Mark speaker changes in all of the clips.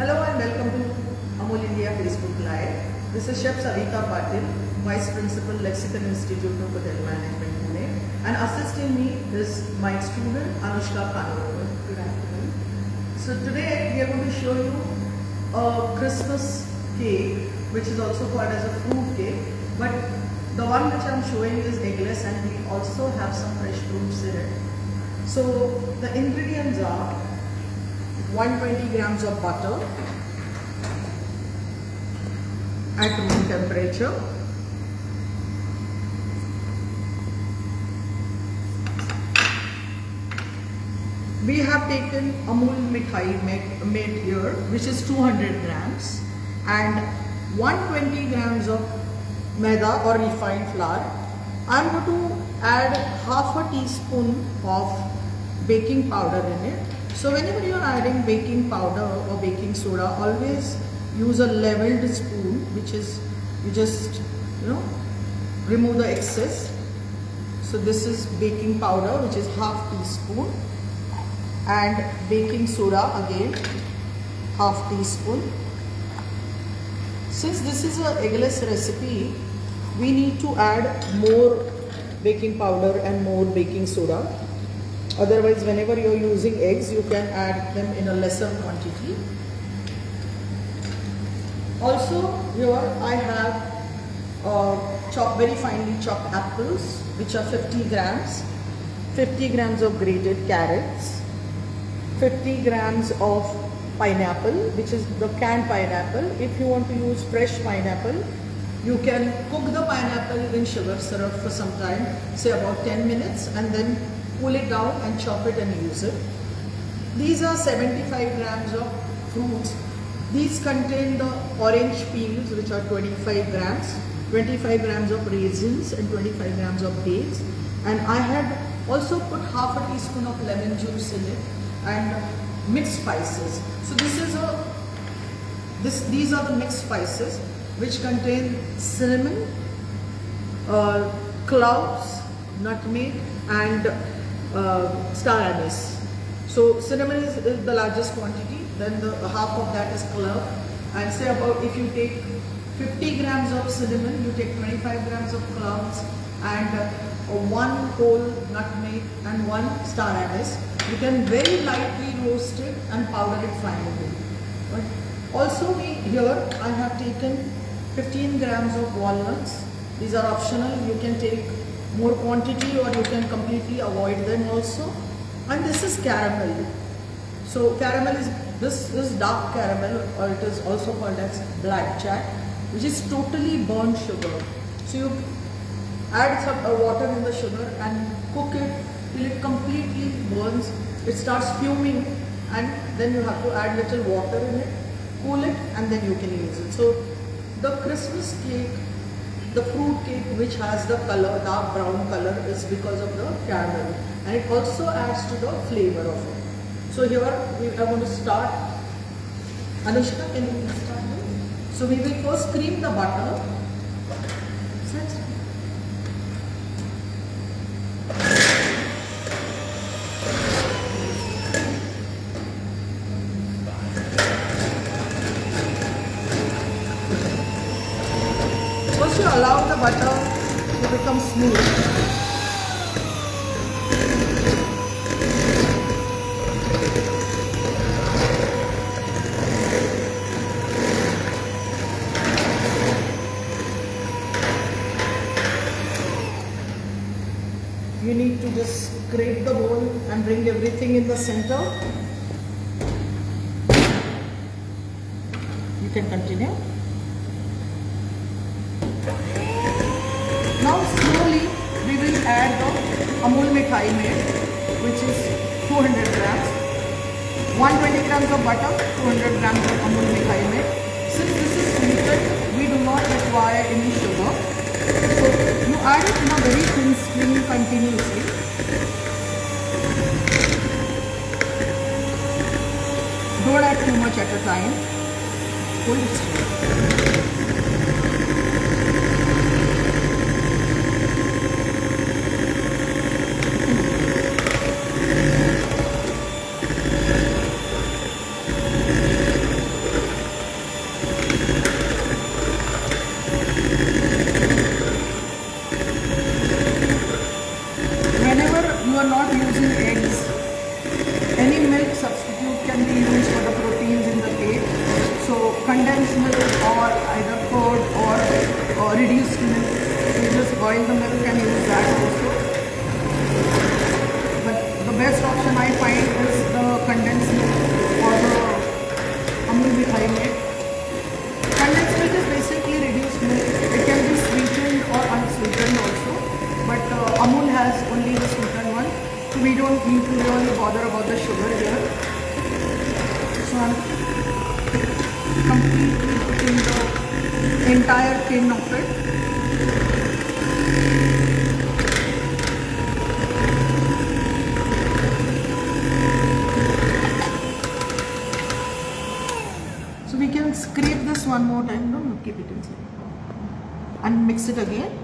Speaker 1: Hello and welcome to Amul India Facebook Live. This is Chef Savita Patil, Vice Principal, Lexicon Institute of Hotel Management, Pune, and assisting me is my student Anushka Khanur. Good afternoon. So today we are going to show you a Christmas cake, which is also called as a fruit cake, but the one which I am showing is eggless, and we also have some fresh fruits in it. So the ingredients are 120 grams of butter at room temperature, we have taken Amul mithai made here, which is 200 grams, and 120 grams of maida or refined flour. I am going to add half a teaspoon of baking powder in it. So whenever you are adding baking powder or baking soda, always use a leveled spoon, which is, you just remove the excess. So this is baking powder, which is half teaspoon, and baking soda again half teaspoon. Since this is an eggless recipe, we need to add more baking powder and more baking soda. Otherwise, whenever you are using eggs, you can add them in a lesser quantity. Also, here I have very finely chopped apples, which are 50 grams, 50 grams of grated carrots, 50 grams of pineapple, which is the canned pineapple. If you want to use fresh pineapple, you can cook the pineapple in sugar syrup for some time, say about 10 minutes, and then pull it down and chop it and use it. These are 75 grams of fruits. These contain the orange peels, which are 25 grams, 25 grams of raisins and 25 grams of dates. And I had also put half a teaspoon of lemon juice in it and mixed spices. So these are the mixed spices, which contain cinnamon, cloves, nutmeg, and star anise. So cinnamon is the largest quantity, then the half of that is clove, and say about, if you take 50 grams of cinnamon, you take 25 grams of cloves and one whole nutmeg and one star anise. You can very lightly roast it and powder it finely. Right? Also, here I have taken 15 grams of walnuts. These are optional. You can take more quantity or you can completely avoid them also. And this is caramel. So caramel is, this is dark caramel, or it is also called as blackjack, which is totally burnt sugar. So you add some water in the sugar and cook it till it completely burns. It starts fuming, and then you have to add little water in it, cool it, and then you can use it. So the Christmas cake, the fruit cake, which has the color, dark brown color, is because of the caramel, and it also adds to the flavor of it. So here we are going to start. Anushka, can you start this? So we will first cream the butter. First you allow the butter to become smooth. You need to just scrape the bowl and bring everything in the center. You can continue. Now slowly we will add the Amul mithai made, which is 200 grams, 120 grams of butter, 200 grams of Amul mithai made. Since this is sweetened, we do not require any sugar. So you add it in a very thin stream continuously. Don't add too much at a time. Hold it straight. boil the milk and use that also. But the best option I find is the condensed milk or the Amul mithai milk. Condensed milk is basically reduced milk. It can be sweetened or unsweetened also. But Amul has only the sweetened one. So we don't need to really bother about the sugar here. So I'm completely putting the entire tin of it. So we can scrape this one more time. No, keep it inside. And mix it again.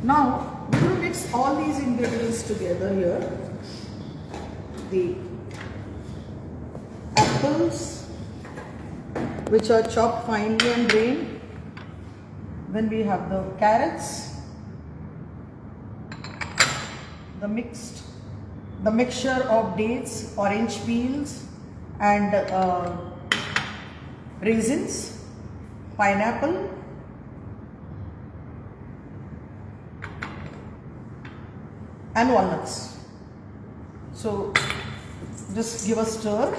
Speaker 1: Now, we will mix all these ingredients together here. The apples, which are chopped finely and drained. Then we have the carrots, the mixture of dates, orange peels, and raisins, pineapple, and walnuts. So just give a stir,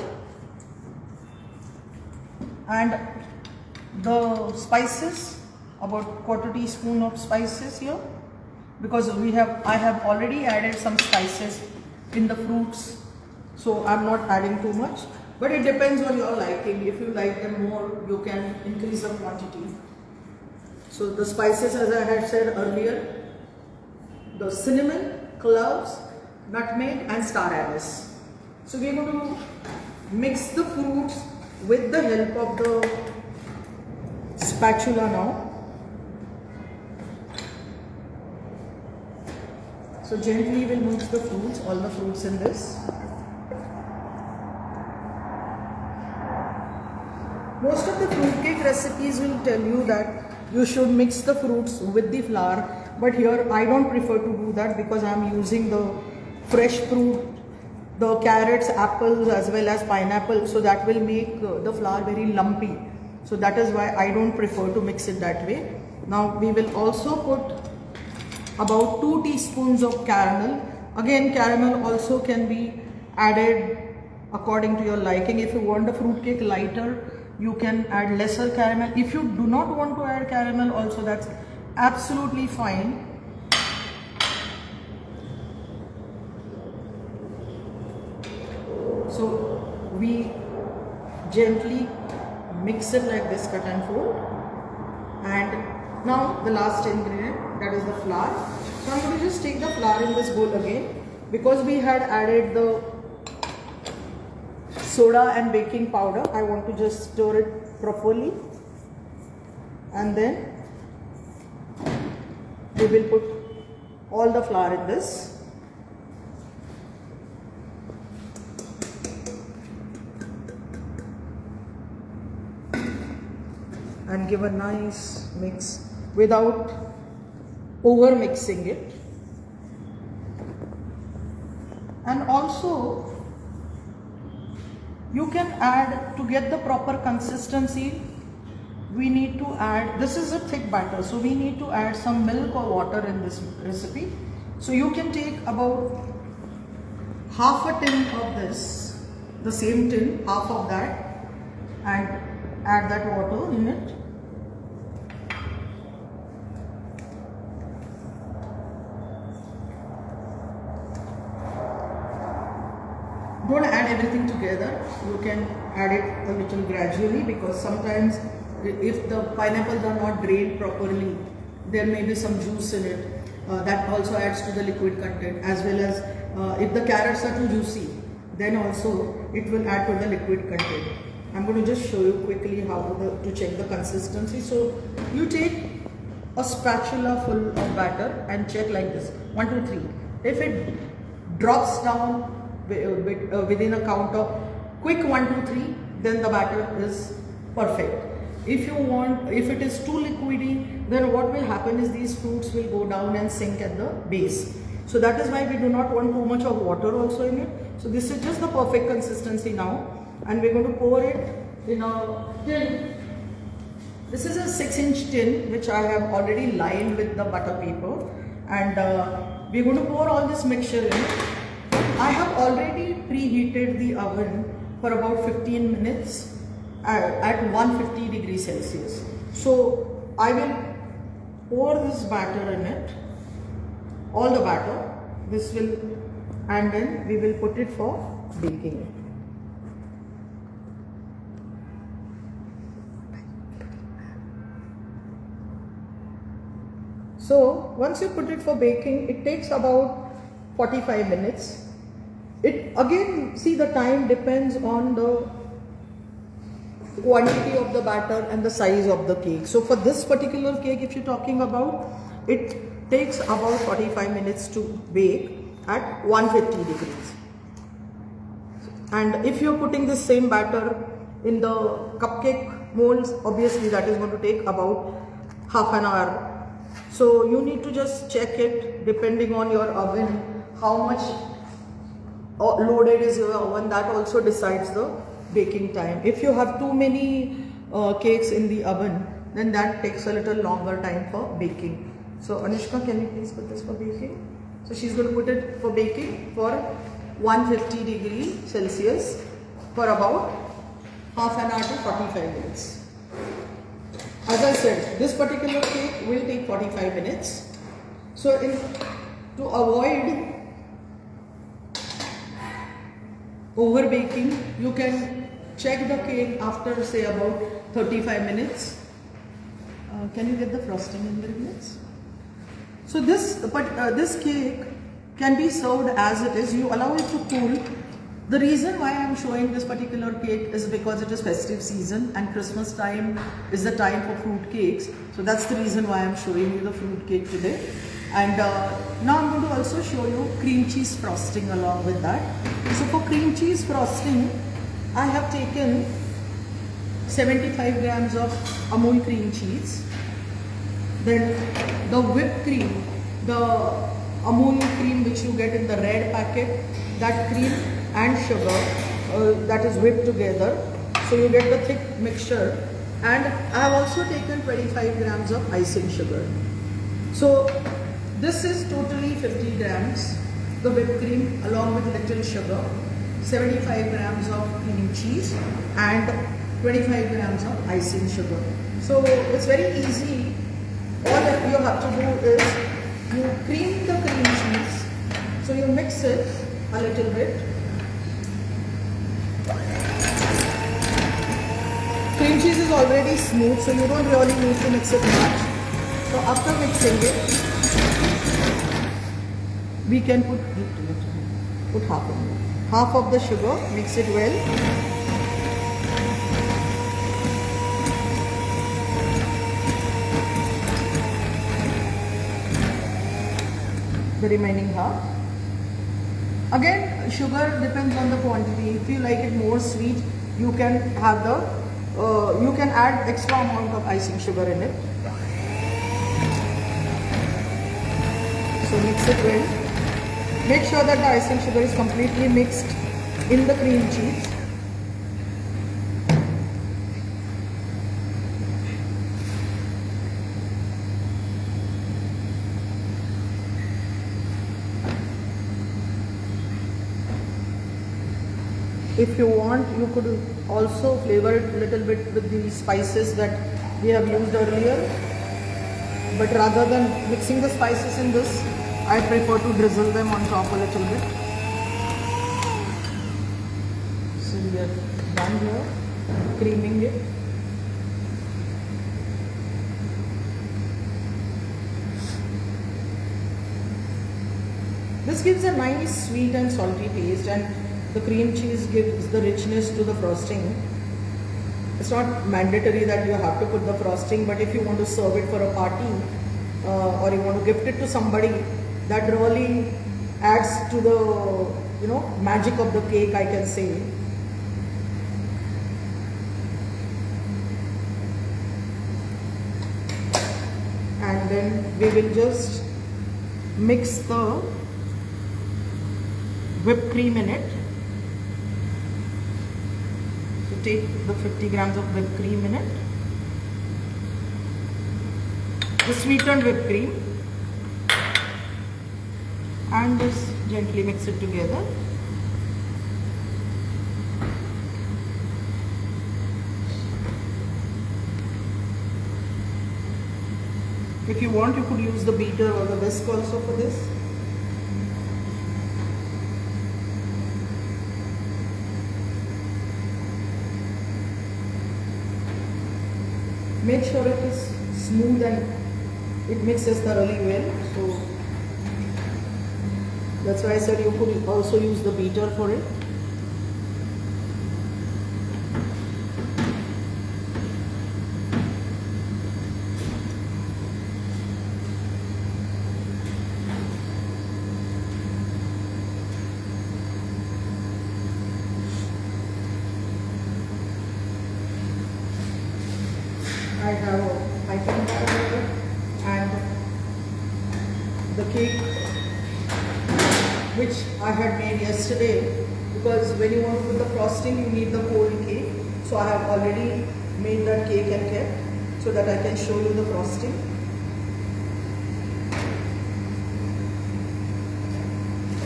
Speaker 1: and the spices, about quarter teaspoon of spices here, because I have already added some spices in the fruits, so I'm not adding too much, but it depends on your liking. If you like them more, you can increase the quantity. So the spices, as I had said earlier, the cinnamon, cloves, nutmeg, and star anise. So we are going to mix the fruits with the help of the spatula now. So gently we'll mix the fruits, all the fruits in this. Most of the fruitcake recipes will tell you that you should mix the fruits with the flour. But here I don't prefer to do that because I am using the fresh fruit, the carrots, apples, as well as pineapple. So that will make the flour very lumpy. So that is why I don't prefer to mix it that way. Now we will also put about 2 teaspoons of caramel. Again, caramel also can be added according to your liking. If you want the fruitcake lighter, you can add lesser caramel. If you do not want to add caramel also, that's absolutely fine. So we gently mix it like this, cut and fold. And now the last ingredient, that is the flour. So I'm going to just take the flour in this bowl again, because we had added the soda and baking powder. I want to just stir it properly, and then we will put all the flour in this. And give a nice mix without over mixing it. And also you can add, to get the proper consistency, we need to add, this is a thick batter, so we need to add some milk or water in this recipe. So you can take about half a tin of this, the same tin, half of that, and add that water in it. Don't add everything together. You can add it a little gradually, because sometimes if the pineapples are not drained properly, there may be some juice in it. That also adds to the liquid content, as well as if the carrots are too juicy, then also it will add to the liquid content. I'm going to just show you quickly how to check the consistency. So you take a spatula full of batter and check like this, 1, 2, 3. If it drops down within a count of quick 1, 2, 3, then the batter is perfect. If it is too liquidy, then what will happen is these fruits will go down and sink at the base. So that is why we do not want too much of water also in it. So this is just the perfect consistency now, and we're going to pour it in a tin. This is a 6-inch tin which I have already lined with the butter paper, and we're going to pour all this mixture in. I have already preheated the oven for about 15 minutes at 150 degrees Celsius. So I will pour this batter in it, all the batter, and then we will put it for baking. So once you put it for baking, it takes about 45 minutes. It again, see, the time depends on the quantity of the batter and the size of the cake. So for this particular cake, if you're talking about, it takes about 45 minutes to bake at 150 degrees. And if you're putting the same batter in the cupcake molds, obviously that is going to take about half an hour. So you need to just check it depending on your oven, how much loaded is your oven. That also decides the baking time. If you have too many cakes in the oven, then that takes a little longer time for baking. So Anushka, can you please put this for baking? So she's going to put it for baking for 150 degrees Celsius for about half an hour to 45 minutes. As I said, this particular cake will take 45 minutes. So to avoid over baking, you can check the cake after say about 35 minutes. Can you get the frosting in the minutes? So this cake can be served as it is. You allow it to cool. The reason why I am showing this particular cake is because it is festive season and Christmas time is the time for fruit cakes. So that's the reason why I am showing you the fruit cake today. And now I'm going to also show you cream cheese frosting along with that. So for cream cheese frosting, I have taken 75 grams of Amul cream cheese. Then the whipped cream, the Amul cream which you get in the red packet, that cream and sugar that is whipped together. So you get the thick mixture. And I have also taken 25 grams of icing sugar. So this is totally 50 grams, the whipped cream along with little sugar, 75 grams of cream cheese and 25 grams of icing sugar. So it's very easy. All that you have to do is you cream the cream cheese. So you mix it a little bit. Cream cheese is already smooth, so you don't really need to mix it much. So after mixing it, we can put half of the sugar, mix it well. The remaining half. Again, sugar depends on the quantity. If you like it more sweet, you can have you can add extra amount of icing sugar in it. So mix it well. Make sure that the icing sugar is completely mixed in the cream cheese. If you want, you could also flavor it a little bit with the spices that we have used earlier. But rather than mixing the spices in this, I prefer to drizzle them on top a little bit. So we are done here, creaming it. This gives a nice sweet and salty taste, and the cream cheese gives the richness to the frosting. It's not mandatory that you have to put the frosting, but if you want to serve it for a party or you want to gift it to somebody, that really adds to the magic of the cake, I can say. And then we will just mix the whipped cream in it. take the 50 grams of whipped cream in it. The sweetened whipped cream, and just gently mix it together. If you want, you could use the beater or the whisk also for this. Make sure it is smooth and it mixes thoroughly well. So that's why I said you could also use the beater for it. I have a piping bag here and the cake which I had made yesterday, because when you want to put the frosting you need the cold cake. So I have already made that cake and kept so that I can show you the frosting.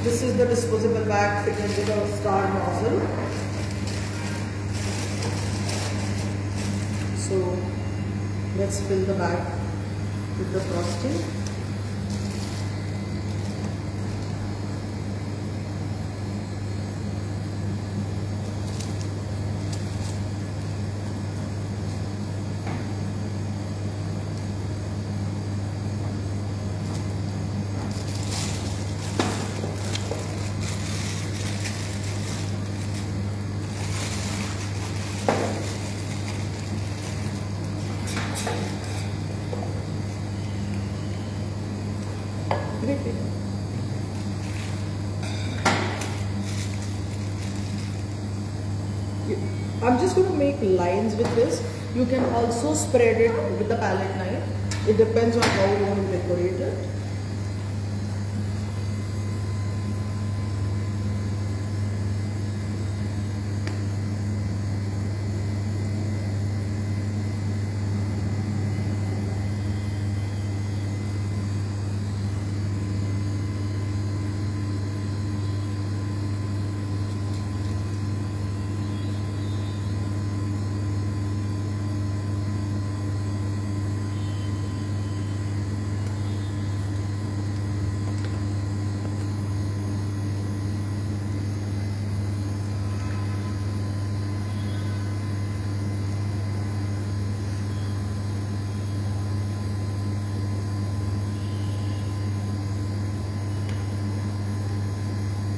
Speaker 1: This is the disposable bag fitted with a star nozzle. So let's fill the bag with the frosting. I'm just going to make lines with this. You can also spread it with the palette knife. It depends on how you want to decorate it.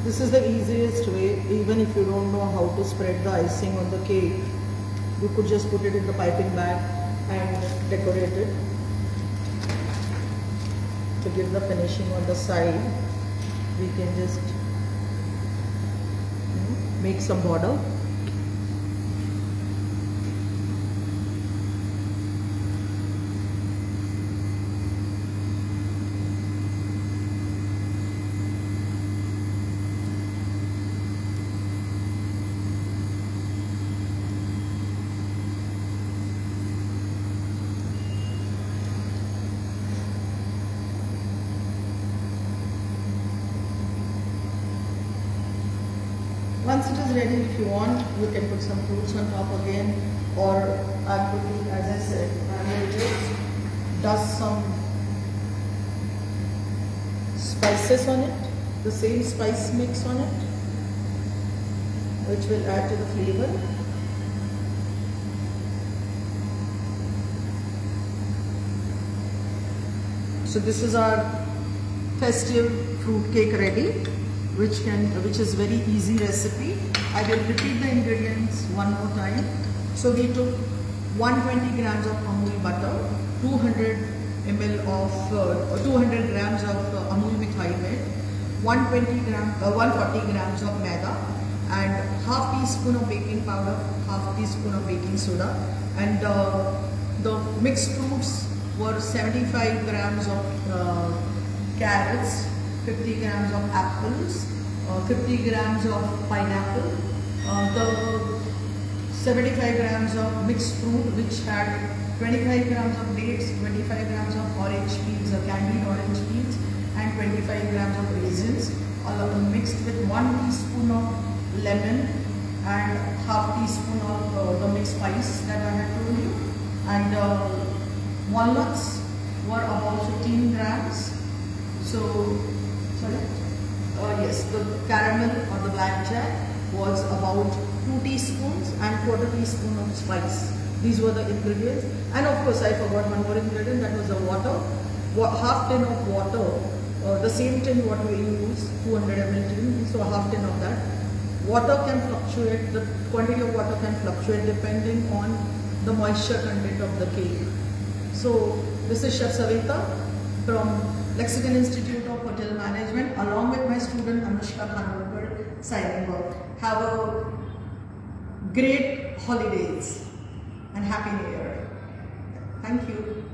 Speaker 1: This is the easiest way. Even if you don't know how to spread the icing on the cake, you could just put it in the piping bag and decorate it. To give the finishing on the side, we can just make some border. Once it is ready, if you want, you can put some fruits on top again, or I'm putting, as I said, I'm going to just dust some spices on it, the same spice mix on it, which will add to the flavor. So this is our festive fruit cake ready, which is very easy recipe. I will repeat the ingredients one more time. So we took 120 grams of Amul butter, 200 grams of Amul mithai milk, 140 grams of maida, and half teaspoon of baking powder, half teaspoon of baking soda, and the mixed fruits were 75 grams of carrots, 50 grams of apples, 50 grams of pineapple. The 75 grams of mixed fruit, which had 25 grams of dates, 25 grams of orange peels or candied orange peels, and 25 grams of raisins, all mixed with 1 teaspoon of lemon and half teaspoon of the mixed spice that I had told you. And walnuts were about 15 grams. So, sorry? Yes, the caramel or the blackjack was about 2 teaspoons and quarter teaspoon of spice. These were the ingredients. And of course, I forgot one more ingredient, that was the water. Half tin of water, the same tin what we use, 200 ml tin, so half tin of that. Water can fluctuate, the quantity of water can fluctuate depending on the moisture content of the cake. So, this is Chef Savita from Lexicon Institute of Hotel Management, along with my student Anushka Khanwalkar, signing off. Have a great holidays and Happy New Year. Thank you.